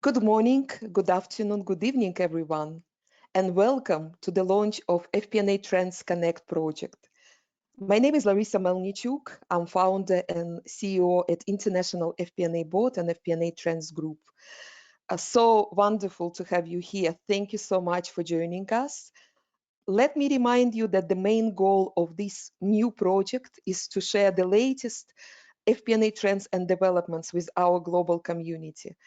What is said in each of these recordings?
Good morning, good afternoon, good evening, everyone, and welcome to the launch of FP&A Trends Connect project. My name is Larissa Melnichuk. I'm founder and CEO at International FP&A Board and FP&A Trends Group. So wonderful to have you here. Thank you so much for joining us. Let me remind you that the main goal of this new project is to share the latest FP&A trends and developments with our global community.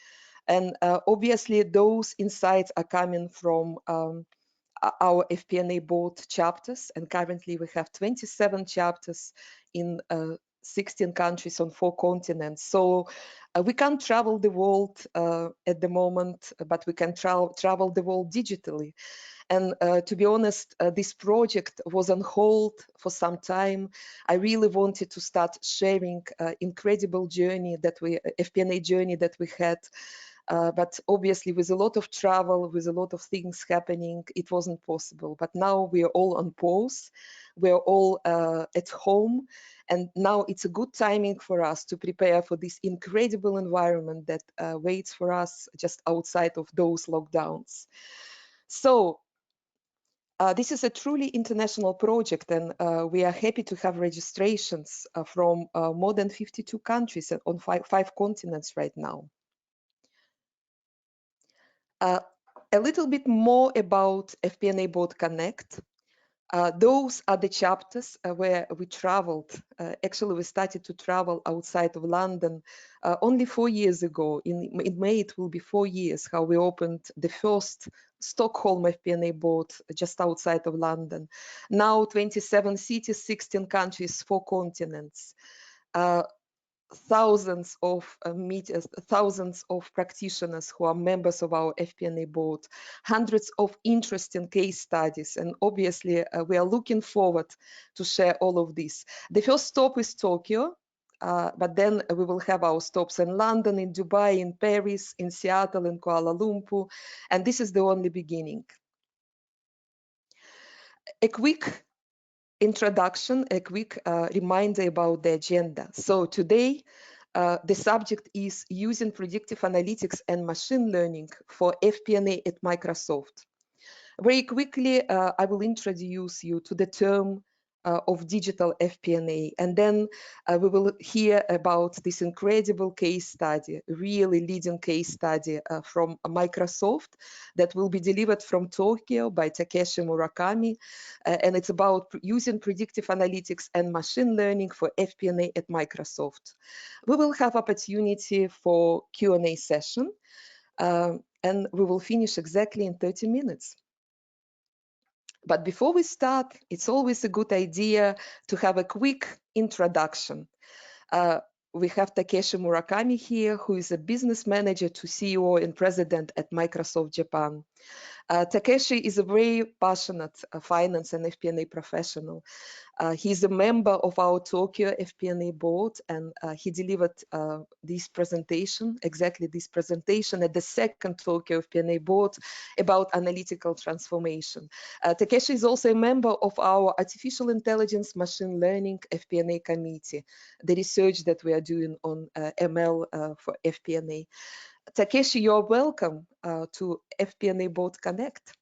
And obviously, those insights are coming from our FP&A board chapters. And currently, we have 27 chapters in 16 countries on 4 continents. So we can't travel the world at the moment, but we can travel the world digitally. And to be honest, this project was on hold for some time. I really wanted to start sharing incredible journey that FP&A journey that we had. But obviously, with a lot of travel, with a lot of things happening, it wasn't possible. But now we are all on pause. We're all at home. And now it's a good timing for us to prepare for this incredible environment that waits for us just outside of those lockdowns. So this is a truly international project, and we are happy to have registrations from more than 52 countries on five continents right now. A little bit more about FP&A Board Connect. Those are the chapters where we traveled. Actually, we started to travel outside of London only 4 years ago. In May, it will be 4 years how we opened the first Stockholm FP&A board just outside of London. Now 27 cities, 16 countries, 4 continents. Thousands of meetings, thousands of practitioners who are members of our FP&A board, hundreds of interesting case studies, and obviously we are looking forward to share all of this. The first stop is Tokyo, but then we will have our stops in London, in Dubai, in Paris, in Seattle, in Kuala Lumpur, and this is the only beginning. A quick introduction, a quick reminder about the agenda. So today, the subject is using predictive analytics and machine learning for FP&A at Microsoft. Very quickly, I will introduce you to the term of digital FP&A, and then we will hear about this incredible case study, really leading case study from Microsoft that will be delivered from Tokyo by Takeshi Murakami, and it's about using predictive analytics and machine learning for FP&A at Microsoft. We will have opportunity for Q&A session, and we will finish exactly in 30 minutes. But before we start, it's always a good idea to have a quick introduction. We have Takeshi Murakami here, who is a business manager to CEO and president at Microsoft Japan. Takeshi is a very passionate finance and FP&A professional. He's a member of our Tokyo FP&A board, and he delivered exactly this presentation at the second Tokyo FP&A board about analytical transformation. Takeshi is also a member of our Artificial Intelligence Machine Learning FP&A committee, the research that we are doing on ML for FP&A. Takeshi, you're welcome to FP&A Board Connect.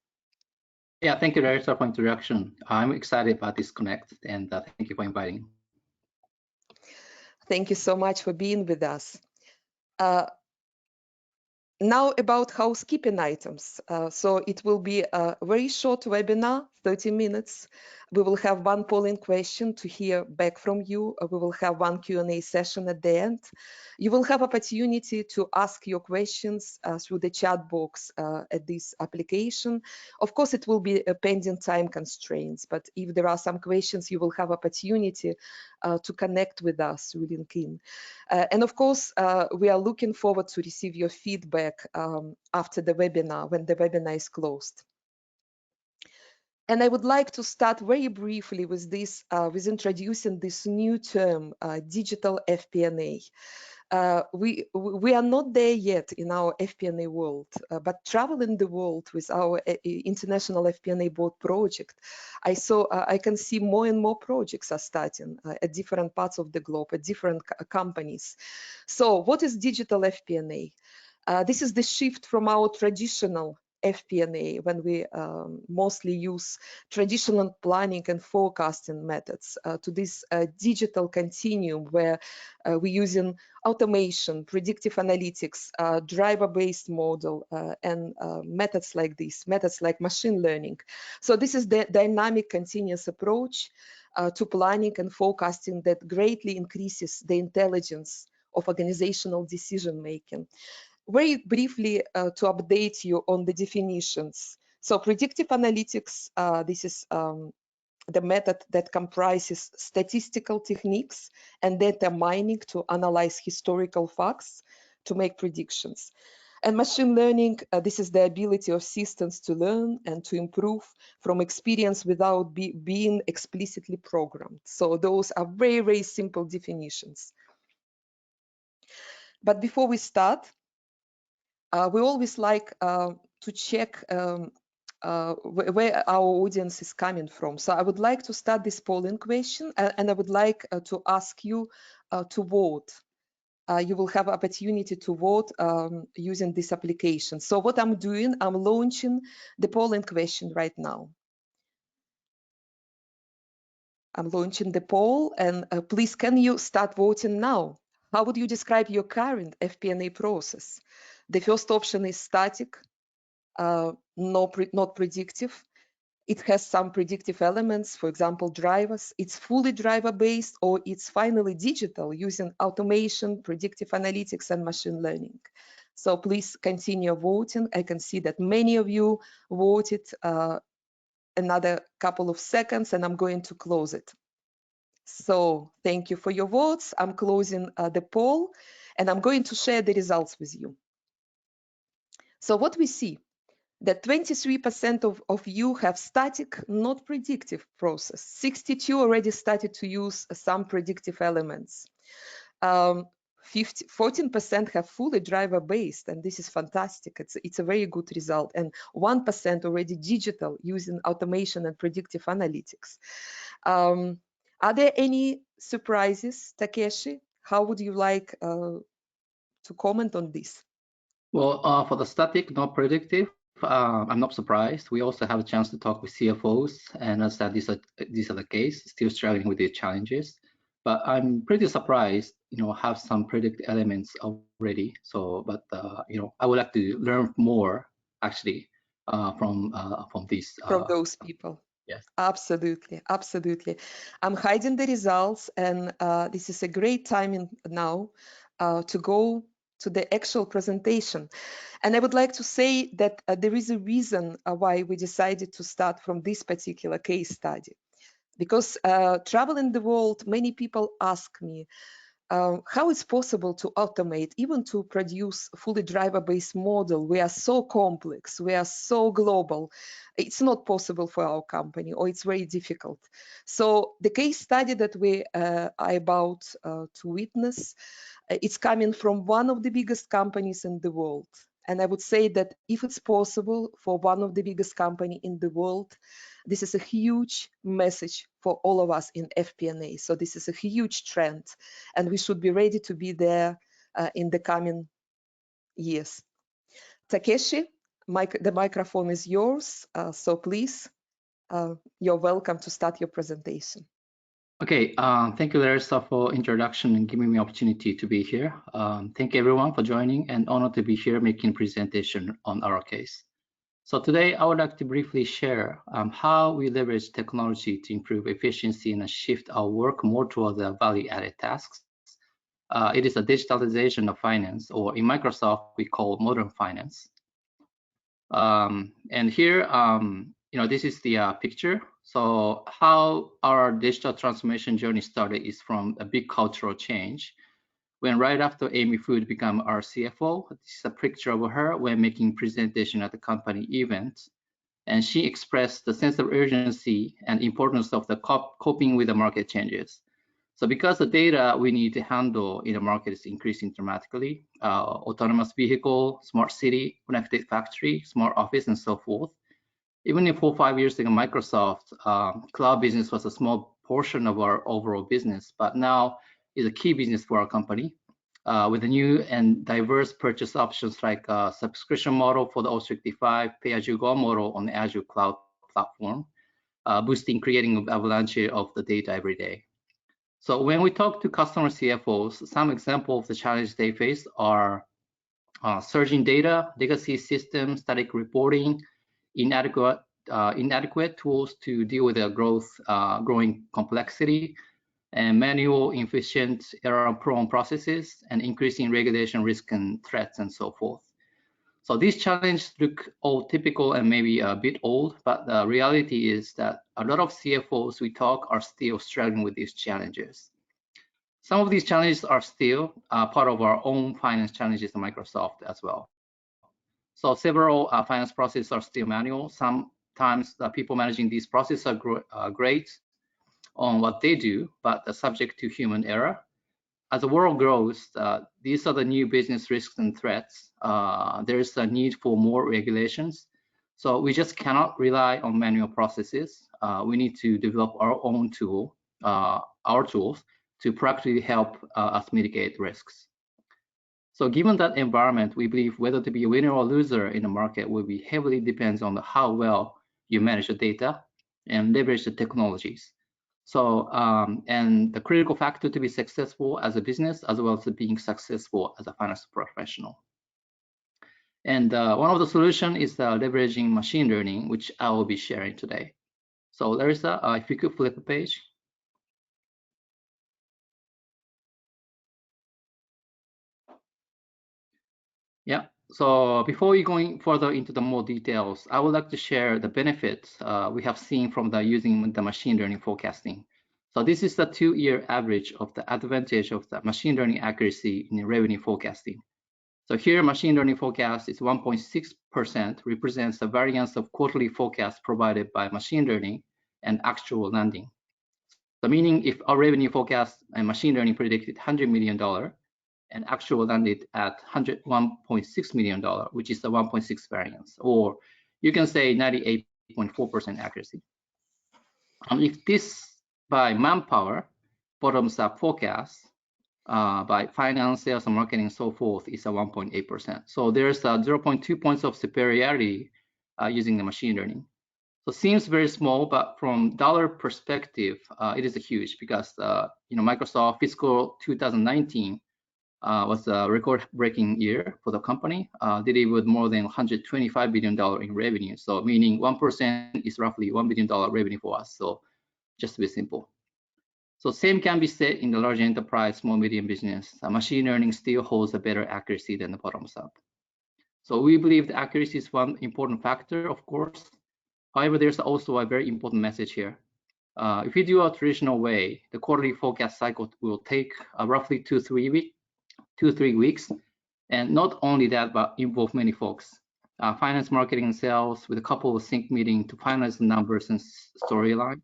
Yeah, thank you, Larissa, for introduction. I'm excited about this Connect, and thank you for inviting. Thank you so much for being with us. Now about housekeeping items. So it will be a very short webinar, 30 minutes. We will have one polling question to hear back from you. We will have one Q&A session at the end. You will have opportunity to ask your questions through the chat box at this application. Of course, it will be pending time constraints, but if there are some questions, you will have opportunity to connect with us through LinkedIn. And of course, we are looking forward to receive your feedback after the webinar, when the webinar is closed. And I would like to start very briefly with this, with introducing this new term, digital FP&A. We are not there yet in our FP&A world, but traveling the world with our International FP&A Board project, I can see more and more projects are starting at different parts of the globe, at different companies. So what is digital FP&A? This is the shift from our traditional FP&A, when we mostly use traditional planning and forecasting methods, to this digital continuum where we're using automation, predictive analytics, driver-based model, and methods like this, methods like machine learning. So this is the dynamic continuous approach to planning and forecasting that greatly increases the intelligence of organizational decision making. Very briefly to update you on the definitions. So predictive analytics, this is the method that comprises statistical techniques and data mining to analyze historical facts to make predictions. And machine learning, this is the ability of systems to learn and to improve from experience without being explicitly programmed. So those are very, very simple definitions. But before we start, we always like to check where our audience is coming from. So I would like to start this polling question, and I would like to ask you to vote. You will have opportunity to vote using this application. So what I'm doing, I'm launching the polling question right now. I'm launching the poll, and please, can you start voting now? How would you describe your current FP&A process? The first option is static, not predictive. It has some predictive elements, for example, drivers. It's fully driver-based, or it's finally digital using automation, predictive analytics, and machine learning. So please continue voting. I can see that many of you voted. Another couple of seconds, and I'm going to close it. So thank you for your votes. I'm closing the poll, and I'm going to share the results with you. So what we see, that 23% of you have static, not predictive process. 62 already started to use some predictive elements. 14% have fully driver-based, and this is fantastic. It's a very good result. And 1% already digital using automation and predictive analytics. Are there any surprises, Takeshi? How would you like to comment on this? Well, for the static, not predictive, I'm not surprised. We also have a chance to talk with CFOs and understand these are the case, still struggling with the challenges. But I'm pretty surprised, have some predictive elements already. So, but I would like to learn more actually from these. From those people. Yes. Absolutely, absolutely. I'm hiding the results, and this is a great time now to go to the actual presentation. And I would like to say that there is a reason why we decided to start from this particular case study. Because traveling the world, many people ask me, how it's possible to automate, even to produce a fully driver-based model. We are so complex, we are so global. It's not possible for our company, or it's very difficult. So the case study that we are about to witness, it's coming from one of the biggest companies in the world. And I would say that if it's possible for one of the biggest companies in the world, this is a huge message for all of us in FP&A. So this is a huge trend, and we should be ready to be there in the coming years. Takeshi, the microphone is yours. So please, you're welcome to start your presentation. Okay, thank you, Larissa, for introduction and giving me opportunity to be here. Thank you, everyone, for joining, and honored to be here making presentation on our case. So today, I would like to briefly share how we leverage technology to improve efficiency and shift our work more towards the value-added tasks. It is a digitalization of finance, or in Microsoft, we call modern finance. And here, this is the picture. So how our digital transformation journey started is from a big cultural change. When right after Amy Food became our CFO, this is a picture of her when making presentation at the company event. And she expressed the sense of urgency and importance of the coping with the market changes. So because the data we need to handle in the market is increasing dramatically, autonomous vehicle, smart city, connected factory, smart office, and so forth. Even if 4 or 5 years ago, Microsoft cloud business was a small portion of our overall business, but now is a key business for our company. with the new and diverse purchase options like a subscription model for the O365, pay-as-you-go model on the Azure cloud platform, boosting creating an avalanche of the data every day. So when we talk to customer CFOs, some examples of the challenges they face are surging data, legacy systems, static reporting, inadequate tools to deal with the growing complexity, and manual, inefficient, error-prone processes, and increasing regulation risk and threats, and so forth. So these challenges look all typical and maybe a bit old, but the reality is that a lot of CFOs we talk are still struggling with these challenges. Some of these challenges are still part of our own finance challenges in Microsoft as well. So several finance processes are still manual. Sometimes the people managing these processes are great on what they do, but are subject to human error. As the world grows, these are the new business risks and threats. There is a need for more regulations. So we just cannot rely on manual processes. We need to develop our own tools to practically help us mitigate risks. So given that environment, we believe whether to be a winner or loser in the market will be heavily depends on how well you manage the data and leverage the technologies. So, and the critical factor to be successful as a business, as well as being successful as a finance professional. And one of the solutions is leveraging machine learning, which I will be sharing today. So Larissa, if you could flip the page. Yeah, so before we going further into the more details, I would like to share the benefits we have seen from using the machine learning forecasting. So this is the 2-year average of the advantage of the machine learning accuracy in revenue forecasting. So here, machine learning forecast is 1.6%, represents the variance of quarterly forecast provided by machine learning and actual landing. So meaning if our revenue forecast and machine learning predicted $100 million, and actual landed at $101.6 million, which is the 1.6 variance, or you can say 98.4% accuracy. If this by manpower, bottoms up forecast by finance, sales, and marketing, and so forth is a 1.8%. So there's a 0.2 points of superiority using the machine learning. So it seems very small, but from dollar perspective, it is huge because Microsoft fiscal 2019 was a record-breaking year for the company, delivered more than $125 billion in revenue. So meaning 1% is roughly $1 billion revenue for us. So just to be simple. So same can be said in the large enterprise, small, medium business. Machine learning still holds a better accuracy than the bottoms up. So we believe the accuracy is one important factor, of course. However, there's also a very important message here. If you do a traditional way, the quarterly forecast cycle will take roughly 2 to 3 weeks. And not only that, but involve many folks. Finance, marketing, and sales with a couple of sync meetings to finalize the numbers and storyline.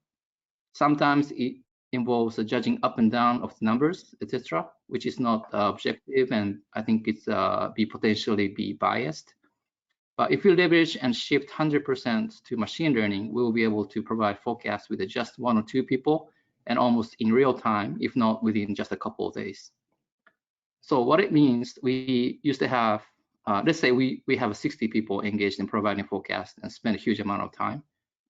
Sometimes it involves judging up and down of the numbers, etc., which is not objective, and I think it's potentially be biased. But if you leverage and shift 100% to machine learning, we will be able to provide forecasts with just 1 or 2 people and almost in real time, if not within just a couple of days. So what it means, we used to have, let's say we have 60 people engaged in providing forecasts and spend a huge amount of time.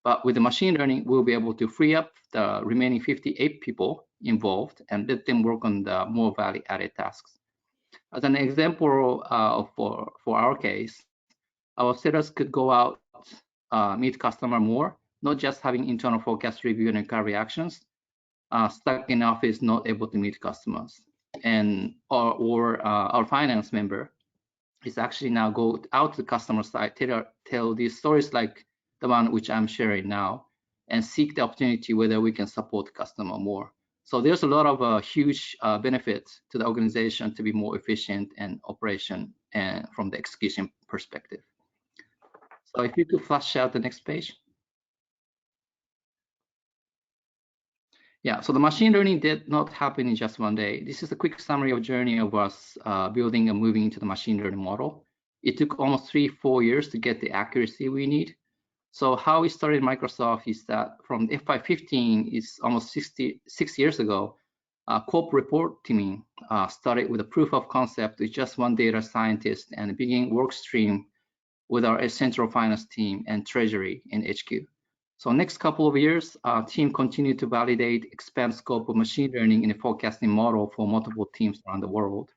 But with the machine learning, we'll be able to free up the remaining 58 people involved and let them work on the more value-added tasks. As an example for our case, our sellers could go out, meet customer more, not just having internal forecast review and car reactions, stuck in office, not able to meet customers. And our finance member is actually now go out to the customer side, tell these stories like the one which I'm sharing now, and seek the opportunity whether we can support the customer more. So there's a lot of huge benefits to the organization to be more efficient and operation and from the execution perspective. So if you could flash out the next page. Yeah, so the machine learning did not happen in just one day. This is a quick summary of journey of us building and moving into the machine learning model. It took almost 3-4 years to get the accuracy we need. So how we started Microsoft is that from FY15 is almost 6 years ago. corp report teaming started with a proof of concept with just one data scientist and began work stream with our central finance team and treasury in HQ. So next couple of years, our team continued to validate, expand scope of machine learning in a forecasting model for multiple teams around the world.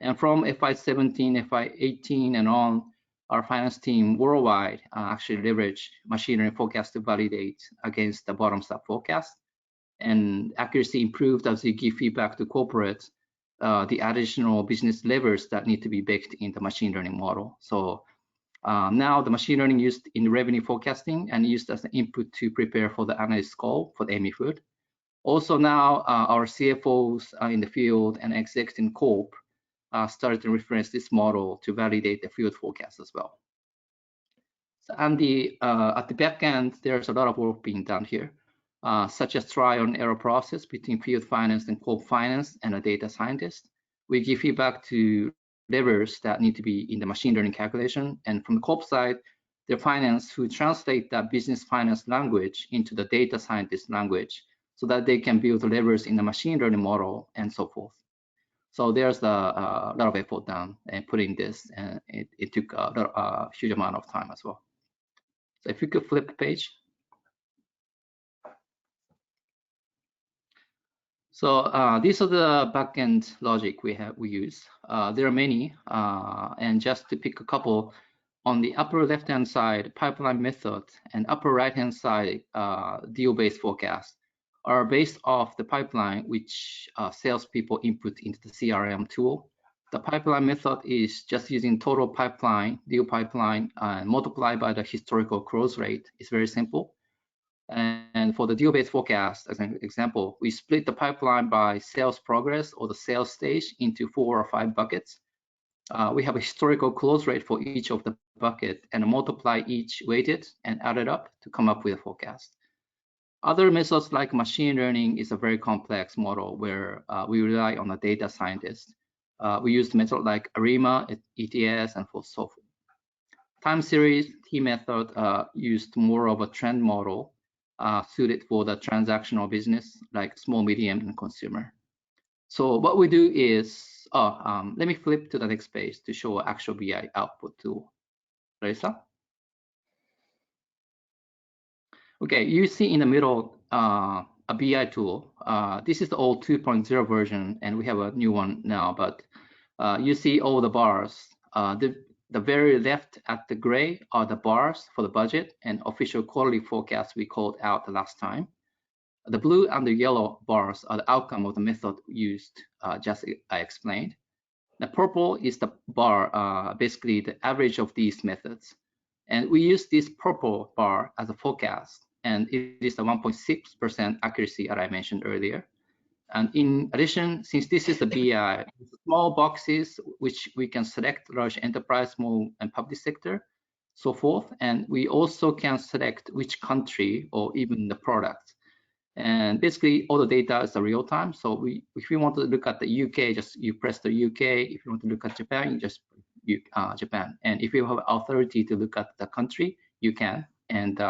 And from FY17, FY18 and on, our finance team worldwide actually leveraged machine learning forecast to validate against the bottoms-up forecast. And accuracy improved as we give feedback to corporates, the additional business levers that need to be baked in the machine learning model. So now the machine learning used in revenue forecasting and used as an input to prepare for the analyst call for the AMI food. Also now our CFOs in the field and execs in corp started to reference this model to validate the field forecast as well. So, and at the back end, there's a lot of work being done here, such as trial and error process between field finance and corp finance and a data scientist. We give feedback to levers that need to be in the machine learning calculation. And from the corp side, the finance who translate that business finance language into the data scientist language so that they can build levers in the machine learning model and so forth. So there's a lot of effort done in putting this, and it took a huge amount of time as well. So if you could flip the page. So these are the backend logic we use. There are many, and just to pick a couple, on the upper left-hand side, pipeline method, and upper right-hand side, deal-based forecast, are based off the pipeline which salespeople input into the CRM tool. The pipeline method is just using total pipeline, deal pipeline, and multiply by the historical close rate. It's very simple. And for the deal-based forecast, as an example, we split the pipeline by sales progress or the sales stage into 4 or 5 buckets. We have a historical close rate for each of the bucket and multiply each weighted and add it up to come up with a forecast. Other methods like machine learning is a very complex model where we rely on a data scientist. We use method like ARIMA, ETS, and so forth. Time series T method used more of a trend model suited for the transactional business like small, medium, and consumer. So what we do is, let me flip to the next page to show actual BI output tool. Larissa? Okay, you see in the middle a BI tool. This is the old 2.0 version, and we have a new one now, but you see all the bars. The very left at the gray are the bars for the budget and official quarterly forecast we called out the last time. The blue and the yellow bars are the outcome of the method used, just I explained. The purple is the bar, basically the average of these methods. And we use this purple bar as a forecast, and it is the 1.6% accuracy that I mentioned earlier. And in addition, since this is the BI, small boxes which we can select large enterprise, small and public sector, so forth. And we also can select which country or even the product. And basically all the data is the real time. So if you want to look at the UK, just you press the UK. If you want to look at Japan, you just Japan. And if you have authority to look at the country, you can. And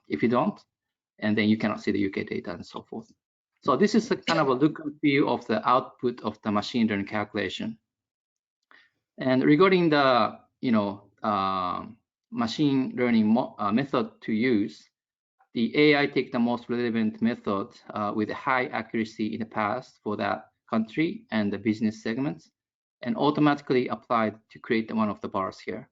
if you don't, and then you cannot see the UK data and so forth. So this is a kind of a look and feel of the output of the machine learning calculation. And regarding the machine learning method to use, the AI take the most relevant method with high accuracy in the past for that country and the business segments, and automatically applied to create one of the bars here.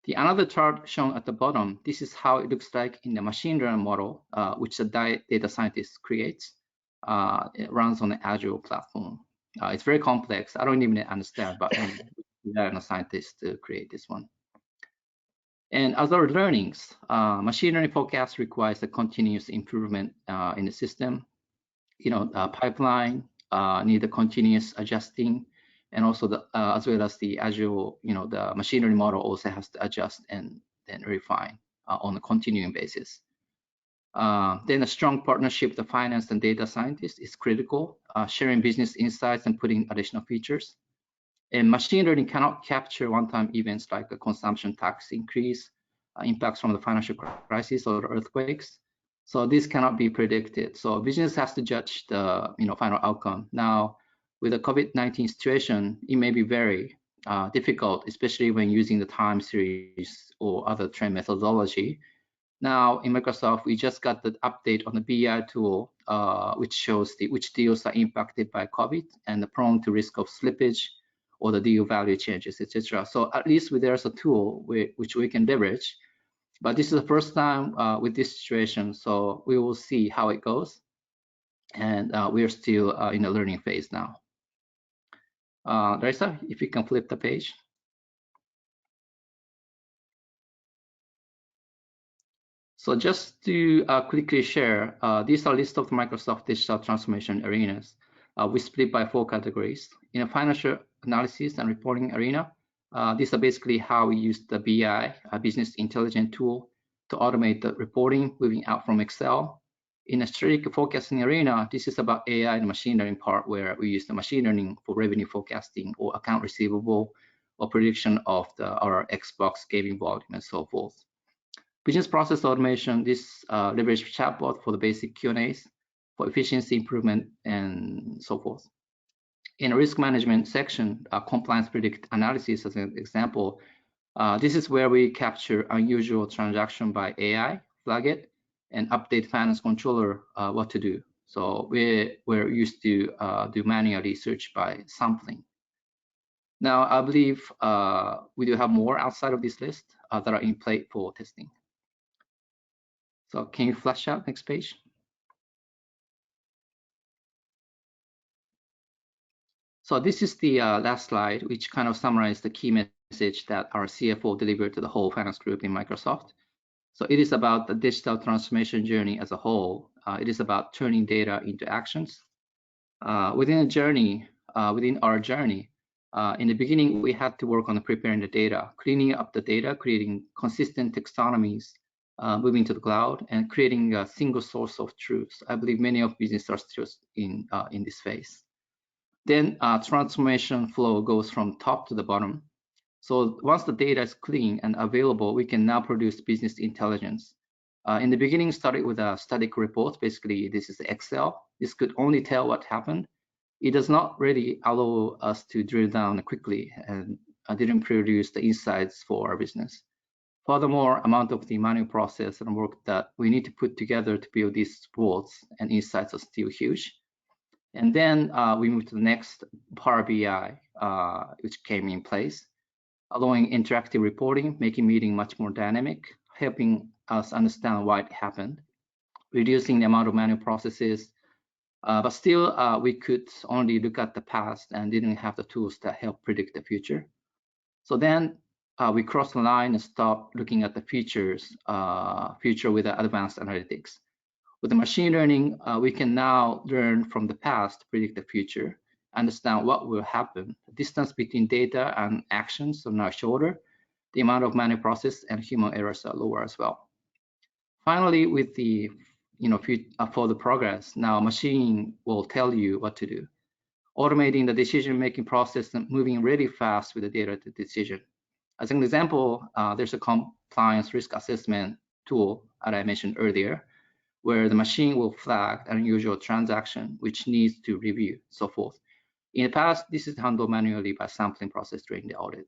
The another chart shown at the bottom, this is how it looks like in the machine learning model, which the data scientist creates. It runs on the Azure platform. It's very complex. I don't even understand, but I'm a scientist to create this one. And other learnings, machine learning forecast requires a continuous improvement in the system. Pipeline need a continuous adjusting, and also the as well as the Azure, the machine learning model also has to adjust and then refine on a continuing basis. Then a strong partnership with the finance and data scientists is critical, sharing business insights and putting additional features. And machine learning cannot capture one-time events like a consumption tax increase, impacts from the financial crisis or earthquakes. So this cannot be predicted. So business has to judge the final outcome. Now, with the COVID-19 situation, it may be very difficult, especially when using the time series or other trend methodology. Now in Microsoft, we just got the update on the BI tool, which shows which deals are impacted by COVID and prone to risk of slippage or the deal value changes, etc. So at least there's a tool which we can leverage. But this is the first time with this situation, so we will see how it goes. And we are still in the learning phase now. Larissa, if you can flip the page. So just to quickly share, these are a list of Microsoft digital transformation arenas. We split by 4 categories. In a financial analysis and reporting arena, these are basically how we use the BI, a business intelligence tool, to automate the reporting, moving out from Excel. In a strategic forecasting arena, this is about AI and machine learning part, where we use the machine learning for revenue forecasting or account receivable or prediction of our Xbox gaming volume and so forth. Business process automation, this leverage chatbot for the basic Q&As for efficiency improvement and so forth. In a risk management section, compliance predict analysis as an example, this is where we capture unusual transaction by AI, flag it, and update finance controller what to do. So we're used to do manual research by sampling. Now, I believe we do have more outside of this list that are in play for testing. So can you flash out next page? So this is the last slide, which kind of summarizes the key message that our CFO delivered to the whole finance group in Microsoft. So it is about the digital transformation journey as a whole. It is about turning data into actions. Within our journey, in the beginning, we had to work on preparing the data, cleaning up the data, creating consistent taxonomies, moving to the cloud, and creating a single source of truth. I believe many of businesses are still in this phase. Then transformation flow goes from top to the bottom. So once the data is clean and available, we can now produce business intelligence. In the beginning, started with a static report. Basically, this is Excel. This could only tell what happened. It does not really allow us to drill down quickly, and didn't produce the insights for our business. Furthermore, amount of the manual process and work that we need to put together to build these reports and insights are still huge. And then we move to the next Power BI, which came in place, allowing interactive reporting, making meeting much more dynamic, helping us understand why it happened, reducing the amount of manual processes. But still, we could only look at the past and didn't have the tools that help predict the future. So then we crossed the line and stopped looking at the future with the advanced analytics. With the machine learning, we can now learn from the past to predict the future, understand what will happen. The distance between data and actions are now shorter. The amount of manual process and human errors are lower as well. Finally, with the for the progress, now machine will tell you what to do. Automating the decision-making process and moving really fast with the data to decision. As an example, there's a compliance risk assessment tool that I mentioned earlier, where the machine will flag an unusual transaction which needs to review, so forth. In the past, this is handled manually by sampling process during the audit.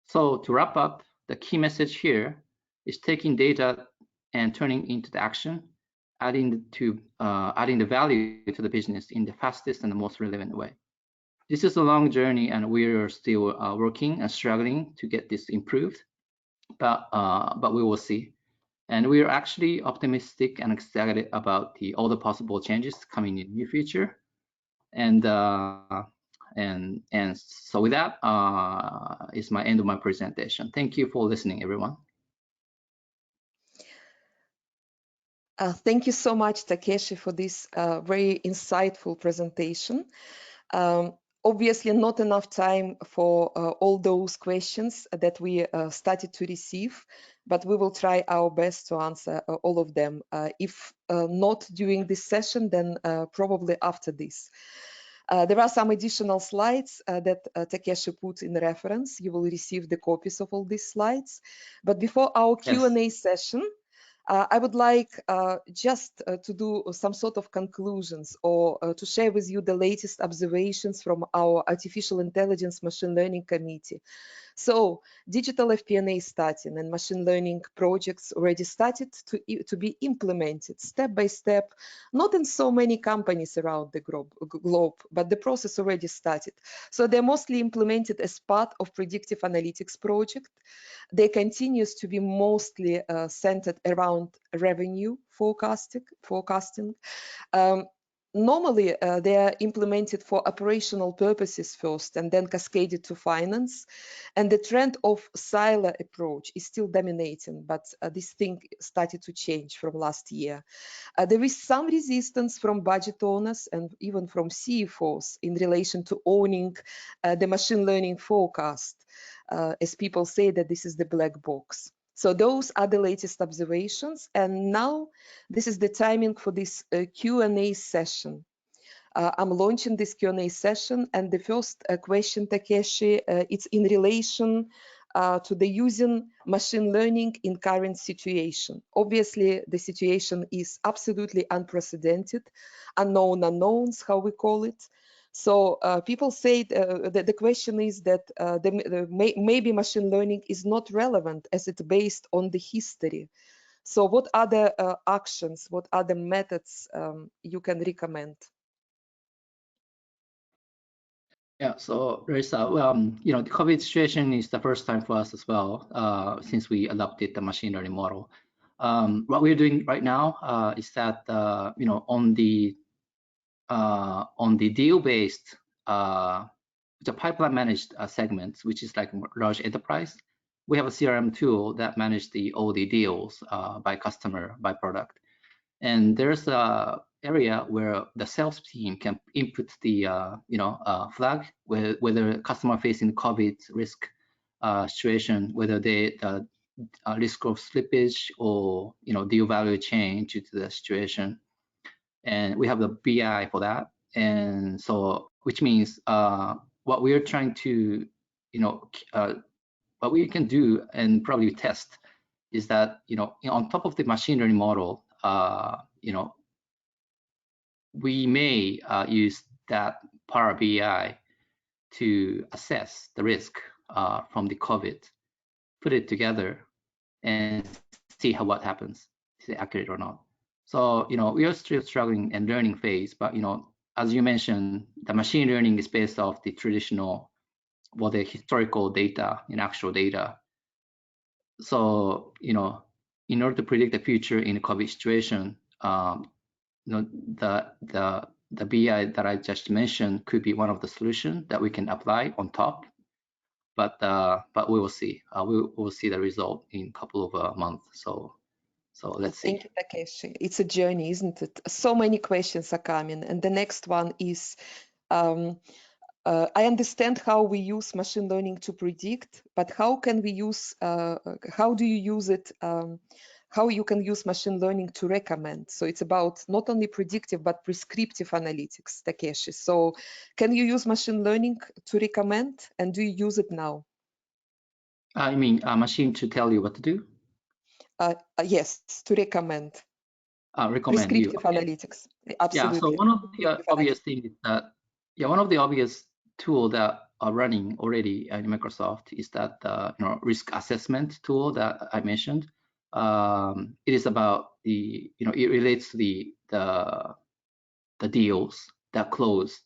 So to wrap up, the key message here is taking data and turning into the action, adding the value to the business in the fastest and the most relevant way. This is a long journey, and we are still working and struggling to get this improved, but we will see. And we are actually optimistic and excited about all the possible changes coming in the near future. And so with that is my end of my presentation. Thank you for listening, everyone. Thank you so much, Takeshi, for this very insightful presentation. Obviously, not enough time for all those questions that we started to receive, but we will try our best to answer all of them. If not during this session, then probably after this. There are some additional slides that Takeshi put in reference. You will receive the copies of all these slides. But before our Q&A session, I would like just to do some sort of conclusions or to share with you the latest observations from our Artificial Intelligence Machine Learning Committee. So digital FP&A starting and machine learning projects already started to be implemented step by step, not in so many companies around the globe, but the process already started. So they're mostly implemented as part of predictive analytics project. They continues to be mostly centered around revenue forecasting. Normally, they are implemented for operational purposes first and then cascaded to finance. And the trend of silo approach is still dominating, but this thing started to change from last year. There is some resistance from budget owners and even from CFOs in relation to owning the machine learning forecast, as people say that this is the black box. So those are the latest observations. And now this is the timing for this Q&A session. I'm launching this Q&A session, and the first question, Takeshi, it's in relation to the using machine learning in current situation. Obviously, the situation is absolutely unprecedented, unknown unknowns, how we call it. So people say that the question is that maybe machine learning is not relevant as it's based on the history. So what other actions, what other methods you can recommend? Yeah, so there's you know, the COVID situation is the first time for us as well, since we adopted the machine learning model. What we're doing right now is that you know, on the deal-based, the pipeline managed segments, which is like large enterprise, we have a CRM tool that manages all the deals by customer, by product. And there's a area where the sales team can input the you know, flag whether customer facing COVID risk situation, whether they risk of slippage or you know, deal value change due to the situation. And we have the BI for that. And so, which means what we are trying to, you know, what we can do and probably test is that, you know, on top of the machine learning model, you know, we may use that Power BI to assess the risk from the COVID, put it together, and see what happens, is it accurate or not. So, you know, we are still struggling and learning phase, but, you know, as you mentioned, the machine learning is based off the traditional, well, the historical data and actual data. So, you know, in order to predict the future in a COVID situation, you know, the BI that I just mentioned could be one of the solutions that we can apply on top. But we will see. We will see the result in a couple of months. So let's see. Thank you, Takeshi. It's a journey, isn't it? So many questions are coming. And the next one is, I understand how we use machine learning to predict, but how can we use, how do you use it, how you can use machine learning to recommend? So it's about not only predictive, but prescriptive analytics, Takeshi. So can you use machine learning to recommend, and do you use it now? I mean, a machine to tell you what to do? Yes, to recommend. Recommend Prescriptive you. Okay. analytics. Absolutely. Yeah, so one of the obvious things is that, yeah, one of the obvious tool that are running already in Microsoft is that you know, risk assessment tool that I mentioned. It is about the, you know, it relates to the deals that close.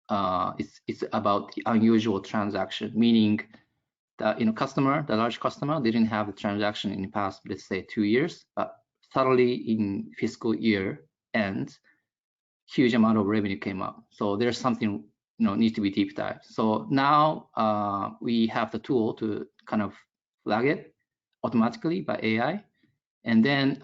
It's about the unusual transaction, meaning that, you know, customer, the large customer didn't have the transaction in the past, let's say 2 years, but suddenly in fiscal year end, huge amount of revenue came up. So there's something, you know, needs to be deep dive. So now we have the tool to kind of flag it automatically by AI, and then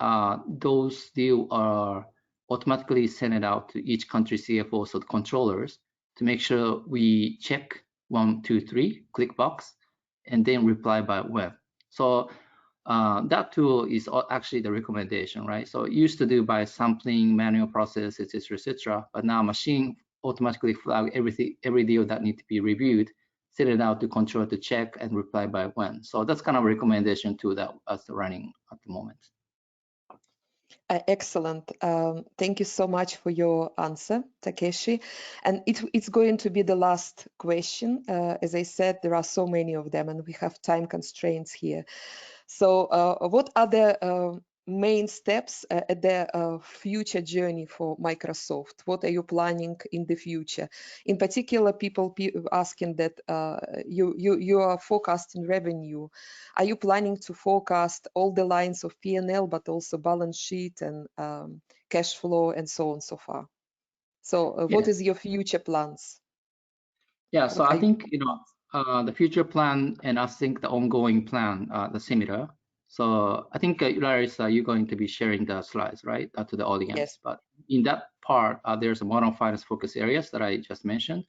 those deals are automatically sent out to each country CFO, so the controllers, to make sure we check 1, 2, 3, click box, and then reply by when. So that tool is actually the recommendation, right? So it used to do by sampling, manual process, etc., but now machine automatically flag everything, every deal that need to be reviewed, send it out to control to check and reply by when. So that's kind of a recommendation tool that is running at the moment. Excellent. Thank you so much for your answer, Takeshi. And it's going to be the last question. As I said, there are so many of them and we have time constraints here. So what are the main steps at the future journey for Microsoft? What are you planning in the future? In particular, people asking that you are forecasting revenue. Are you planning to forecast all the lines of P&L, but also balance sheet and cash flow and so on so far? So what is your future plans? Yeah, so What I are think, the future plan and I think the ongoing plan are the similar. So I think, Larissa, you're going to be sharing the slides, right, to the audience. Yes. But in that part, there's a modern finance focus areas that I just mentioned.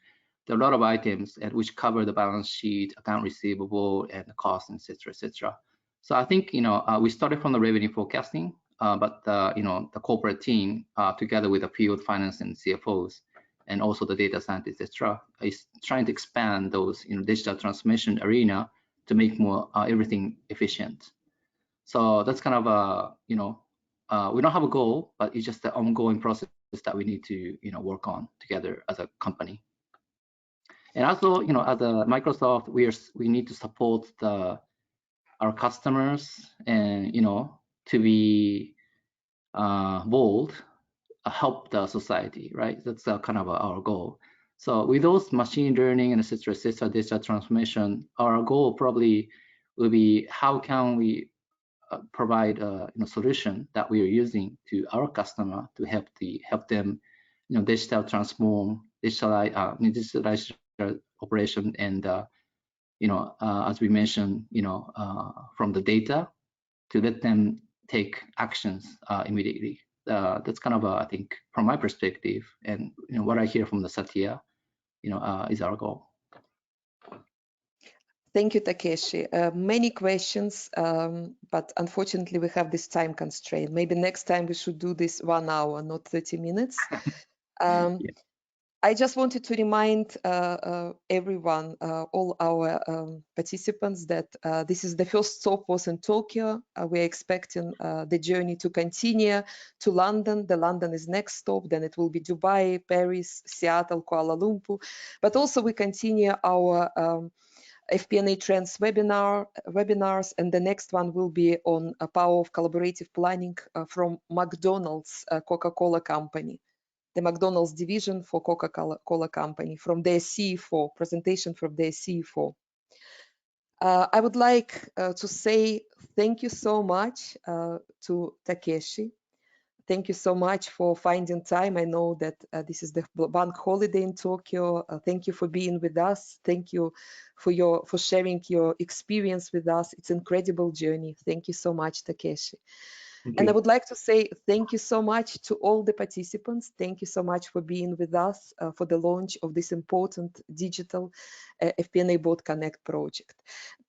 There are a lot of items which cover the balance sheet, account receivable, and the cost, et cetera, et cetera. So I think, we started from the revenue forecasting, but, the corporate team, together with the field finance and CFOs, and also the data scientists, etc., is trying to expand those digital transformation arena to make more everything efficient. So that's kind of a we don't have a goal, but it's just the ongoing process that we need to work on together as a company. And also as a Microsoft, we need to support our customers and to be bold, help the society, right? That's kind of our goal. So with those machine learning and et cetera, digital transformation, our goal probably will be how can we provide a solution that we are using to our customer to help them digital transform, digitalize operation, and as we mentioned, from the data to let them take actions immediately. That's kind of I think from my perspective and what I hear from the Satya, is our goal. Thank you, Takeshi. Many questions, but unfortunately we have this time constraint. Maybe next time we should do this 1 hour, not 30 minutes. Yeah. I just wanted to remind everyone, all our participants, that this is the first stop was in Tokyo. We're expecting the journey to continue to London. The London is next stop, then it will be Dubai, Paris, Seattle, Kuala Lumpur. But also we continue our FP&A Trends webinars, and the next one will be on a power of collaborative planning from McDonald's Coca-Cola Company, the McDonald's division for Coca-Cola Company, from their CFO, presentation from their CFO. I would like to say thank you so much to Takeshi. Thank you so much for finding time. I know that this is the bank holiday in Tokyo. Thank you for being with us. Thank you for sharing your experience with us. It's an incredible journey. Thank you so much, Takeshi. And I would like to say thank you so much to all the participants. Thank you so much for being with us for the launch of this important digital FP&A Board Connect project.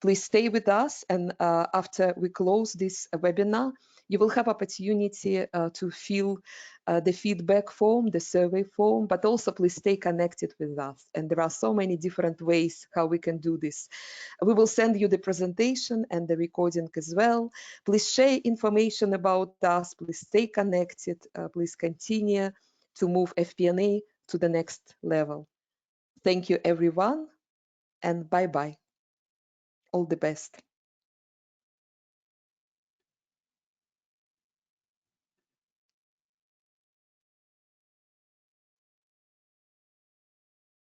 Please stay with us, and after we close this webinar, you will have opportunity to fill the feedback form, the survey form, but also please stay connected with us. And there are so many different ways how we can do this. We will send you the presentation and the recording as well. Please share information about us. Please stay connected. Please continue to move FP&A to the next level. Thank you, everyone, and bye-bye. All the best.